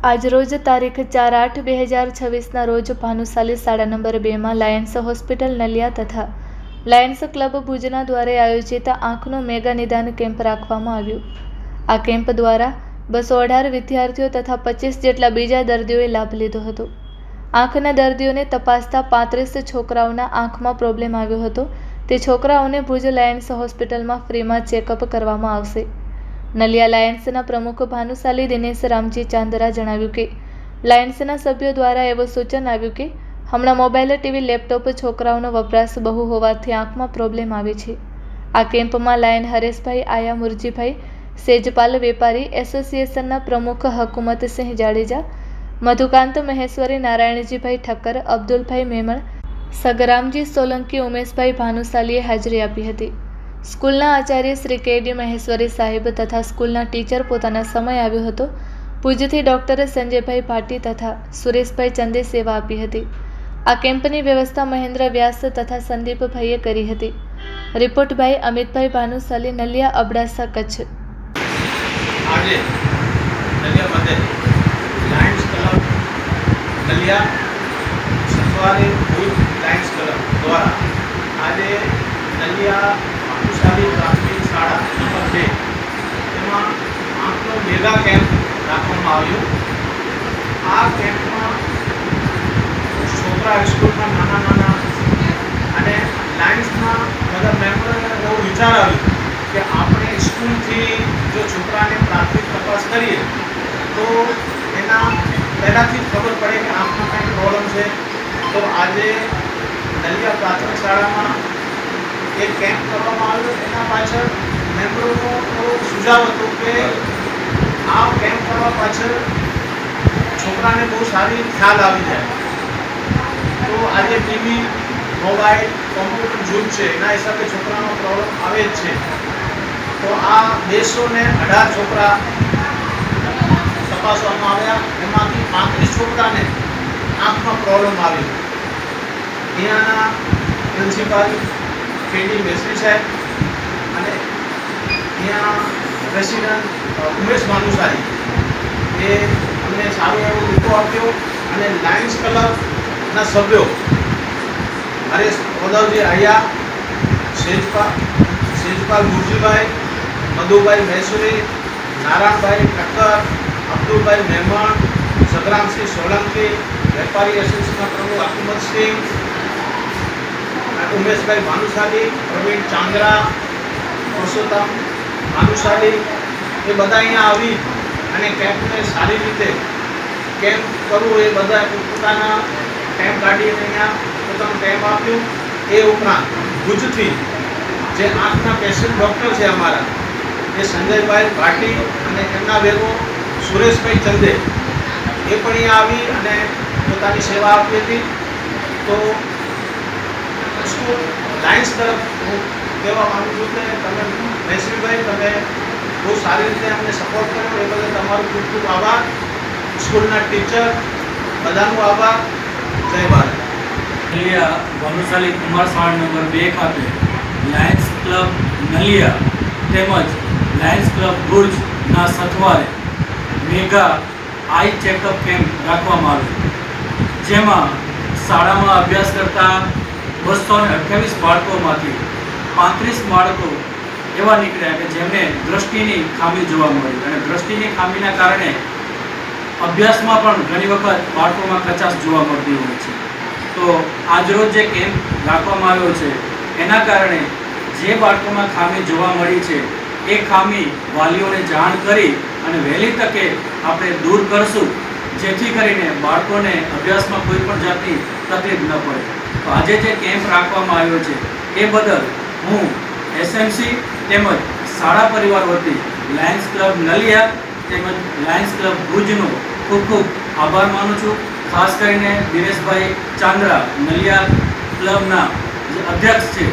આજરોજ તારીખ 4/8/2026ના રોજ ભાનુશાલી શાળા નંબર 2માં લાયન્સ હોસ્પિટલ નલિયા તથા લાયન્સ ક્લબ ભુજના દ્વારા આયોજિત આંખનો મેગા નિદાન કેમ્પ રાખવામાં આવ્યો। આ કેમ્પ દ્વારા 218 વિદ્યાર્થીઓ તથા 25 જેટલા બીજા દર્દીઓએ લાભ લીધો હતો। આંખના દર્દીઓને તપાસતા 35 છોકરાઓના આંખમાં પ્રોબ્લેમ આવ્યો હતો। તે છોકરાઓને ભુજ લાયન્સ હોસ્પિટલમાં ફ્રીમાં ચેકઅપ કરવામાં આવશે। નલિયા લાયન્સના પ્રમુખ ભાનુશાલી દિનેશ રામજી ચાંદરા જણાવ્યું કે લાયન્સના સભ્યો દ્વારા એવું સૂચન આવ્યું કે હમણાં મોબાઈલ, ટીવી, લેપટોપ છોકરાઓનો વપરાશ બહુ હોવાથી આંખમાં પ્રોબ્લેમ આવે છે। આ કેમ્પમાં લાયન હરેશભાઈ, આયા મુરજીભાઈ, સેજપાલ વેપારી એસોસિએશનના પ્રમુખ હકુમતસિંહ જાડેજા, મધુકાંત મહેશ્વરી, નારાયણજીભાઈ ઠક્કર, અબ્દુલભાઈ મેમણ, સગરામજી સોલંકી, ઉમેશભાઈ ભાનુશાલીએ હાજરી આપી હતી। સ્કૂલના આચાર્ય શ્રી કે.ડી. મહેશ્વરી સાહેબ તથા સ્કૂલના ટીચર પોતાના સમય આવ્યો હતો। ભુજથી ડૉક્ટર સંજયભાઈ ભાટી તથા સુરેશભાઈ ચંદે સેવા આપી હતી। આ કેમ્પની વ્યવસ્થા મહેન્દ્ર વ્યાસ તથા સંદીપભાઈએ કરી હતી। Report by Amitbhai Bhanushali, Naliya, Abdasa, Kutch. આજે નલિયા મધ્ય લાયન્સ ક્લબ નલિયા સત્વારે ભુજ લાયન્સ ક્લબ દ્વારા આજે નલિયા ભાનુશાલી પ્રાથમિક શાળા નંબર 2 એમાં આંખનો મેગા કેમ્પ રાખવામાં આવ્યો। આ કેમ્પમાં છોકરા સ્કૂલમાં નાના અને લાયન્સના બધા મેમ્બરોને એવો વિચાર આવ્યો કે આપણે સ્કૂલથી જો છોકરાને પ્રાથમિક તપાસ કરીએ તો એના પહેલાંથી જ ખબર પડે કે આંખમાં કંઈ પ્રોબ્લેમ છે। તો આજે નલિયા પ્રાથમિક શાળામાં એક કેમ્પ કરવામાં આવ્યો। એના પાછળ મેમ્બરોનો એવો સુઝાવ હતો કે આ કેમ્પ કરવા પાછળ છોકરાને બહુ સારી ખ્યાલ આવી જાય। તો આજે ટીવી, મોબાઈલ, કોમ્પ્યુટર યુગ છે, એના હિસાબે છોકરાનો પ્રોબ્લેમ આવે જ છે। તો આ 218 છોકરા તપાસવામાં આવ્યા। એમાંથી 35 છોકરાને આંખમાં પ્રોબ્લેમ આવ્યો। અહીંયાના પ્રિન્સિપાલ કે.ડી. મેશ્વરી સાહેબ અને અહીંયા પ્રેસિડન્ટ ઉમેશ ભાનુશાલી એ અમને સારો એવો ટીકો આપ્યો અને લાયન્સ ક્લબના સભ્યો હરેશ ઓદવજી આયા, સેજપાલ મુરજીભાઈ, મધુભાઈ મહેશ્વરી, નારાયણભાઈ ઠક્કર, અબ્દુલભાઈ મેમણ, સગરામસિંહ સોલંકી, વેપારી એસોસિએશનના પ્રમુખ હકુમતસિંહ, ઉમેશભાઈ ભાનુશાલી, પ્રવીણ ચાંદ્રા, પુરુષોત્તમ ભાનુશાલી એ બધા અહીંયા આવી અને કેમ્પને સારી રીતે કેમ્પ કરવું એ બધા પોતાના ટાઈમ કાઢીને અહીંયા પોતાનું ટાઈમ આપ્યું। એ ઉપરાંત ભુજથી જે આંખના પેશન્ટ ડૉક્ટર છે અમારા એ સંજયભાઈ ભાટી અને એમના ભેગો સુરેશભાઈ ચંદે એ પણ અહીંયા આવી અને પોતાની સેવા આપી હતી। તો સ્કૂલ લાયન્સ તરફ હું કહેવા માગું છું કે તમે મહેશ્વરીભાઈ તમે બહુ સારી રીતે અમને સપોર્ટ કર્યો એ બદલ તમારો ખૂબ ખૂબ આભાર। સ્કૂલના ટીચર બધાનો આભાર। જય ભારત। નલિયા ભાનુશાલી કુમાર શાળા નંબર 2 ખાતે લાયન્સ ક્લબ નલિયા તેમજ લાયન્સ ક્લબ ભુજના સથવારે મેગા આઈ ચેકઅપ કેમ્પ રાખવામાં આવ્યો। જેમાં શાળામાં અભ્યાસ કરતા 228 બાળકોમાંથી 35 બાળકો એવા નીકળ્યા કે જેમને દૃષ્ટિની ખામી જોવા મળી અને દૃષ્ટિની ખામીના કારણે અભ્યાસમાં પણ ઘણી વખત બાળકોમાં કચાશ જોવા મળતી હોય છે। તો આજરોજ જે કેમ્પ રાખવામાં આવ્યો છે એના કારણે જે બાળકોમાં ખામી જોવા મળી છે એ ખામી વાલીઓને જાણ કરી અને વહેલી તકે આપણે દૂર કરશું, જેથી કરીને બાળકોને અભ્યાસમાં કોઈ પણ જાતની તકલીફ ન પડે। તો આજે જે કેમ્પ રાખવામાં આવ્યો છે એ બદલ હું એસએમસી તેમજ શાળા પરિવાર વતી લાયન્સ ક્લબ નલિયા તેમજ લાયન્સ ક્લબ ભુજનો ખૂબ ખૂબ આભાર માનું છું। ખાસ કરીને દિનેશભાઈ ચાંદ્રા નલિયા ક્લબના જે અધ્યક્ષ છે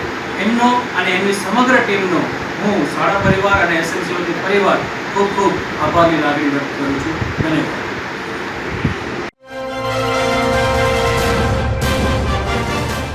એમનો અને એમની સમગ્ર ટીમનો હું શાળા પરિવાર અને એસએમસી વતી પરિવાર ખૂબ ખૂબ આભારની લાગણી વ્યક્ત કરું છું। ધન્યવાદ।